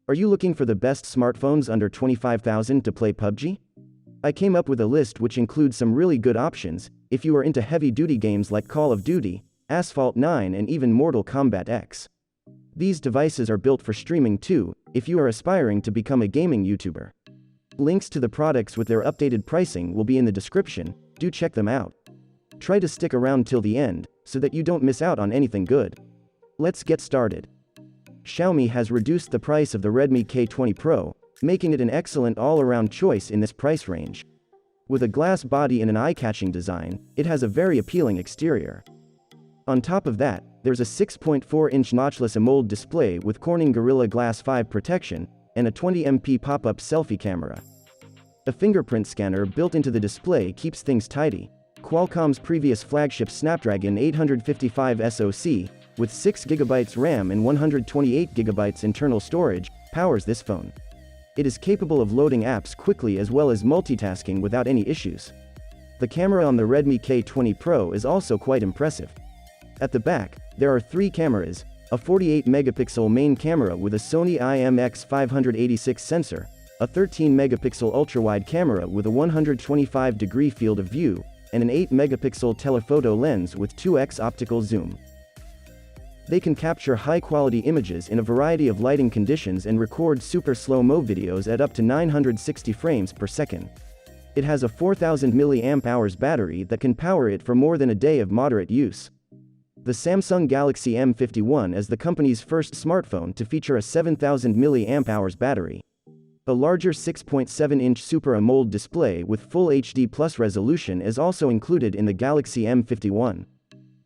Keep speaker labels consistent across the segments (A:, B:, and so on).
A: Are you looking for the best smartphones under $25,000 to play Pubg? I came up with a list which includes some really good options if you are into heavy-duty games like Call of Duty, Asphalt 9 and even Mortal Kombat X. These devices are built for streaming too, if you are aspiring to become a gaming YouTuber. Links to the products with their updated pricing will be in the description, do check them out. Try to stick around till the end, so that you don't miss out on anything good. Let's get started. Xiaomi has reduced the price of the Redmi K20 Pro, making it an excellent all-around choice in this price range. With a glass body and an eye-catching design, it has a very appealing exterior. On top of that, there's a 6.4-inch notchless AMOLED display with Corning Gorilla Glass 5 protection, and a 20MP pop-up selfie camera. A fingerprint scanner built into the display keeps things tidy. Qualcomm's previous flagship Snapdragon 855 SoC, with 6GB RAM and 128GB internal storage, powers this phone. It is capable of loading apps quickly as well as multitasking without any issues. The camera on the Redmi K20 Pro is also quite impressive. At the back, there are 3 cameras, a 48-megapixel main camera with a Sony IMX586 sensor, a 13-megapixel ultra-wide camera with a 125-degree field of view, and an 8-megapixel telephoto lens with 2x optical zoom. They can capture high-quality images in a variety of lighting conditions and record super slow-mo videos at up to 960 frames per second. It has a 4000 mAh battery that can power it for more than a day of moderate use. The Samsung Galaxy M51 is the company's first smartphone to feature a 7000 mAh battery. A larger 6.7-inch Super AMOLED display with Full HD Plus resolution is also included in the Galaxy M51.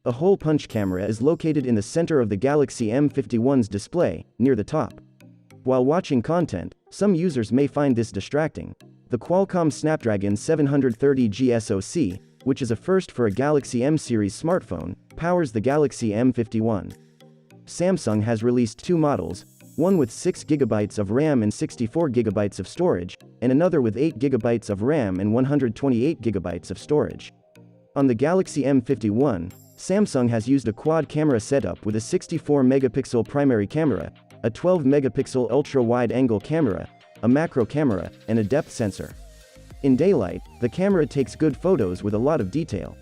A: A hole-punch camera is located in the center of the Galaxy M51's display, near the top. While watching content, some users may find this distracting. The Qualcomm Snapdragon 730G SoC, which is a first for a Galaxy M series smartphone, powers the Galaxy M51. Samsung has released 2 models, one with 6GB of RAM and 64GB of storage, and another with 8GB of RAM and 128GB of storage. On the Galaxy M51, Samsung has used a quad-camera setup with a 64-megapixel primary camera, a 12-megapixel ultra-wide-angle camera, a macro camera, and a depth sensor. In daylight, the camera takes good photos with a lot of detail.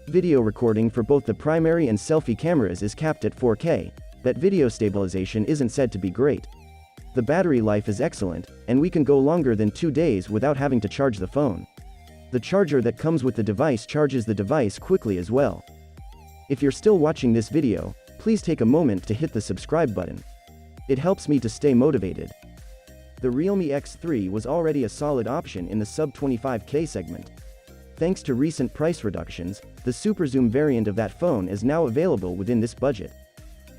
A: Video recording for both the primary and selfie cameras is capped at 4K, but video stabilization isn't said to be great. The battery life is excellent, and we can go longer than 2 days without having to charge the phone. The charger that comes with the device charges the device quickly as well. If you're still watching this video, please take a moment to hit the subscribe button. It helps me to stay motivated. The Realme X3 was already a solid option in the sub-25K segment. Thanks to recent price reductions, the Superzoom variant of that phone is now available within this budget.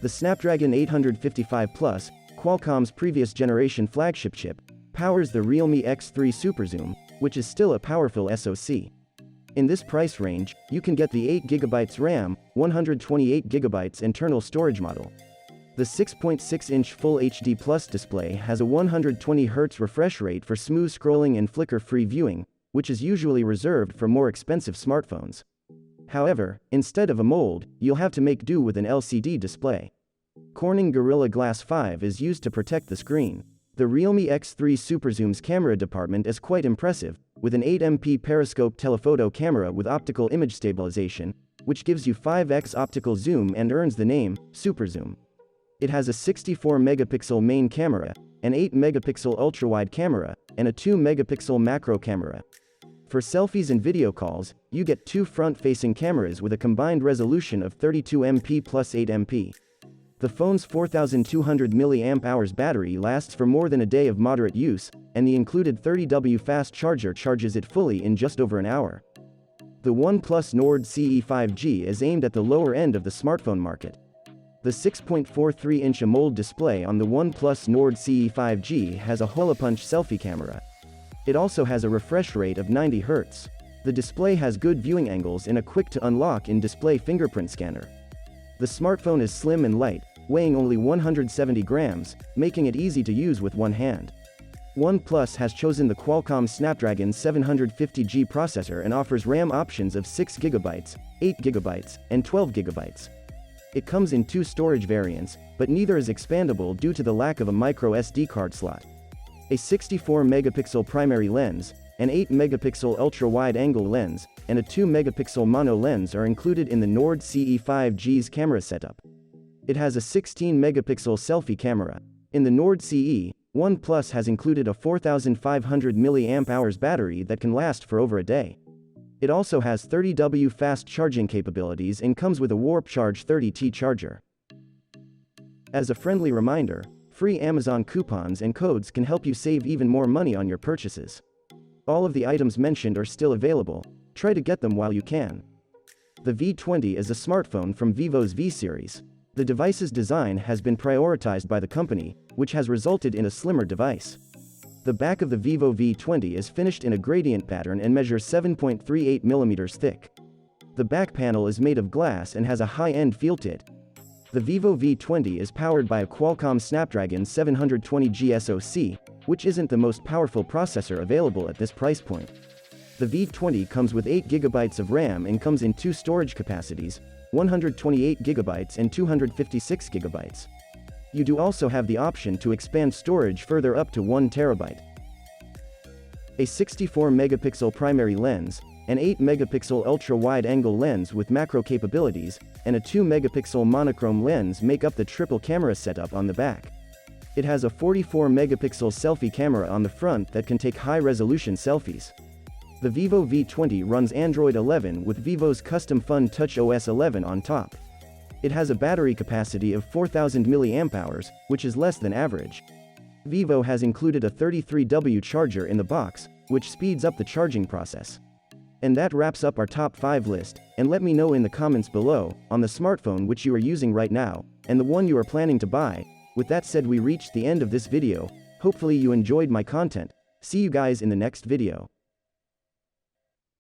A: The Snapdragon 855 Plus, Qualcomm's previous generation flagship chip, powers the Realme X3 Superzoom, which is still a powerful SoC. In this price range, you can get the 8GB RAM, 128GB internal storage model. The 6.6-inch Full HD Plus display has a 120Hz refresh rate for smooth scrolling and flicker-free viewing, which is usually reserved for more expensive smartphones. However, instead of AMOLED, you'll have to make do with an LCD display. Corning Gorilla Glass 5 is used to protect the screen. The Realme X3 Superzoom's camera department is quite impressive, with an 8MP periscope telephoto camera with optical image stabilization, which gives you 5x optical zoom and earns the name Superzoom. It has a 64-megapixel main camera, an 8-megapixel ultra-wide camera, and a 2-megapixel macro camera. For selfies and video calls, you get 2 front-facing cameras with a combined resolution of 32MP plus 8MP. The phone's 4200 mAh battery lasts for more than a day of moderate use, and the included 30W fast charger charges it fully in just over an hour. The OnePlus Nord CE 5G is aimed at the lower end of the smartphone market. The 6.43-inch AMOLED display on the OnePlus Nord CE 5G has a hole-punch selfie camera. It also has a refresh rate of 90 Hz. The display has good viewing angles and a quick-to-unlock in-display fingerprint scanner. The smartphone is slim and light, weighing only 170 grams, making it easy to use with one hand. OnePlus has chosen the Qualcomm Snapdragon 750G processor and offers RAM options of 6GB, 8GB, and 12GB. It comes in 2 storage variants, but neither is expandable due to the lack of a micro SD card slot. A 64-megapixel primary lens, an 8-megapixel ultra-wide-angle lens, and a 2-megapixel mono lens are included in the Nord CE5G's camera setup. It has a 16-megapixel selfie camera. In the Nord CE, OnePlus has included a 4500 mAh battery that can last for over a day. It also has 30W fast charging capabilities and comes with a Warp Charge 30T charger. As a friendly reminder, free Amazon coupons and codes can help you save even more money on your purchases. All of the items mentioned are still available. Try to get them while you can. The V20 is a smartphone from Vivo's V series. The device's design has been prioritized by the company, which has resulted in a slimmer device. The back of the Vivo V20 is finished in a gradient pattern and measures 7.38 mm thick. The back panel is made of glass and has a high-end feel to it. The Vivo V20 is powered by a Qualcomm Snapdragon 720G SoC, which isn't the most powerful processor available at this price point. The V20 comes with 8GB of RAM and comes in 2 storage capacities, 128GB and 256GB. You do also have the option to expand storage further up to 1TB. A 64-megapixel primary lens, an 8-megapixel ultra-wide-angle lens with macro capabilities, and a 2-megapixel monochrome lens make up the triple camera setup on the back. It has a 44-megapixel selfie camera on the front that can take high-resolution selfies. The Vivo V20 runs Android 11 with Vivo's custom Fun Touch OS 11 on top. It has a battery capacity of 4000 mAh, which is less than average. Vivo has included a 33W charger in the box, which speeds up the charging process. And that wraps up our top 5 list, and let me know in the comments below, on the smartphone which you are using right now, and the one you are planning to buy. With that said, we reached the end of this video. Hopefully you enjoyed my content. See you guys in the next video.